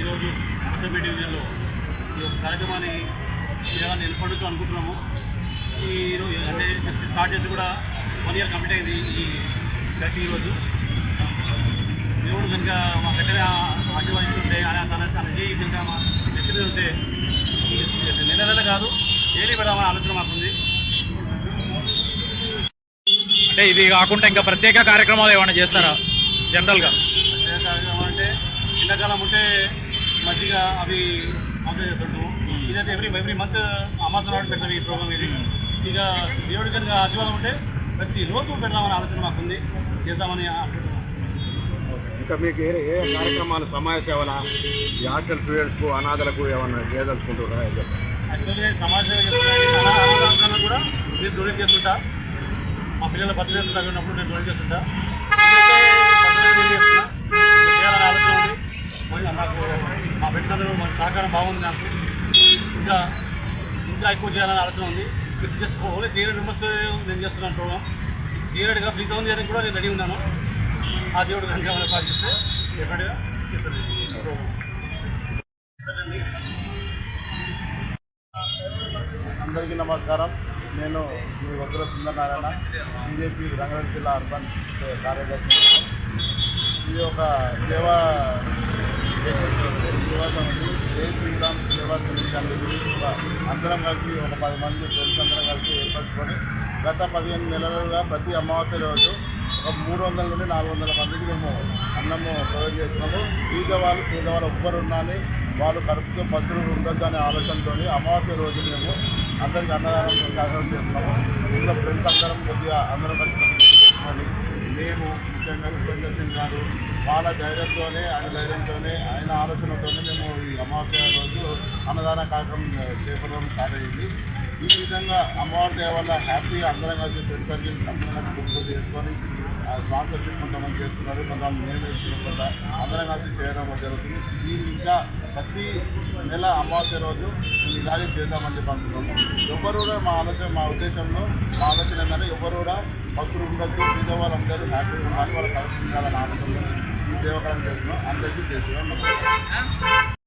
ఈరోజు కొత్తపేట డివిజన్లో ఈ యొక్క కార్యక్రమాన్ని చేయాలని ఎన్నుకుంటూ అనుకుంటున్నాము. ఈరోజు అంటే జస్ట్ స్టార్ట్ చేసి కూడా 1 year కంప్లీట్ అయింది. ఈ ఈరోజు దేవుడు కనుక మా గట్టిగా ఆశీర్వదిస్తుంటే తన చేయి కనుక మా నెక్స్ట్ ఉంటే నెల కాదు డైలీ పెడదామని ఆలోచన మాకుంది. అంటే ఇది కాకుండా ఇంకా ప్రత్యేక కార్యక్రమాలు ఏమైనా చేస్తారా? జనరల్గా ప్రత్యేక కార్యక్రమం అంటే ఎండాకాలం ఉంటే మజ్జిగ అవి పంపిణీ చేస్తుంటాము. ఇదైతే ఎవ్రీ మంత్ అమాస నాడు పెడతాం ఈ ప్రోగ్రామ్. ఇది ఇక దేవుడి కనుక ఆశీర్వాదం ఉంటే ప్రతిరోజు పెడదామని ఆలోచన మాకుంది, చేద్దామని అనుకుంటున్నాం. ఇంకా మీకు ఏ కార్యక్రమాలు సమాజ సేవన ఈ హాస్టల్ స్టూడెంట్స్కు అనాథలకు ఏమన్నా చేయదలుచుకుంటున్నారా? యాక్చువల్గా సమాజ సేవ అనాథాలను కూడా నేను డొనేట్ చేస్తుంటా. మా పిల్లల బర్త్డేస్ తగ్గినప్పుడు నేను డొనేట్ చేస్తుంటా. చేయాలని ఆలోచన ఉంది. నాకు మా ఫ్రెండ్స్ అందరూ మన సహకారం బాగుంది. నాకు ఇంకా ఎక్కువ చేయాలని ఆలోచన ఉంది. జస్ట్ ఓన్లీ 300 మెంబర్స్ నేను చేస్తున్నాను ప్రోగ్రామ్. 300గా 3000 చేయడానికి కూడా నేను రెడీ ఉన్నాను. ఆ దేవుడు కనుక మనం పాటిస్తే డెఫినెట్గా చేస్తాను ప్రోగ్రామ్. అందరికీ నమస్కారం. నేను మీ వద్దుల సుందరనారాయణ, బీజేపీ రంగారెడ్డి జిల్లా అర్బన్ కార్యదర్శి. ఇది ఒక సేవా సమితి, జై శ్రీరామ్ సేవా సమితి అనేది అందరం కలిసి ఒక 10 మంది ఫ్రెండ్స్ అందరం కలిసి ఏర్పరచుకొని గత 15 నెలలుగా ప్రతి అమావాస్య రోజు ఒక 300 నుండి 400 మందికి మేము అన్నము ప్రొవైడ్ చేస్తున్నాము. పేదవాళ్ళు ఒక్కరు ఉన్నాని వాళ్ళు కడుపుతో పసులు ఉండొద్దు అనే ఆలోచనతో అమావాస్య రోజు మేము అందరికీ అన్నదానం కార్యక్రమం చేస్తున్నాము. ఇందులో ఫ్రెండ్స్ అందరం కొద్దిగా అందరం కలిసి మేము ముఖ్యంగా సురేందర్ సింగ్ గారు వాళ్ళ ధైర్యంతోనే ఆయన ఆలోచనతోనే మేము ఈ అమావాస్య రోజు అన్నదాన కార్యక్రమం చేపట్టడం స్టార్ట్ అయ్యింది. ఈ విధంగా అమ్మవారి దయ వల్ల హ్యాపీగా అందరం కలిసి ఫ్రెండ్స్ సర్కిల్స్ అందరం కలిసి గుర్తు చేసుకొని స్పాన్సర్షిప్ కొంతమంది చేస్తున్నారు, కొంతమంది నేను వేసుకుంటా అందరం కలిసి చేయడం జరుగుతుంది. దీన్ని ఇంకా ప్రతి నెల అమావాస్య రోజు ఇలాగే చేద్దామని చెప్పి అనుకుంటున్నాము. ఎవరు కూడా మా ఉద్దేశంలో మా ఆలోచన ఏంటంటే ఎవరు కూడా భక్తులు ఉండొచ్చు, మిగతా వాళ్ళందరూ హ్యాపీగా ఉండాలి, వాళ్ళ కలిసి ఉండాలని ఆలోచనలో ఈ సేవకాలం చేస్తున్నాం. అందరికీ చేస్తున్నాం.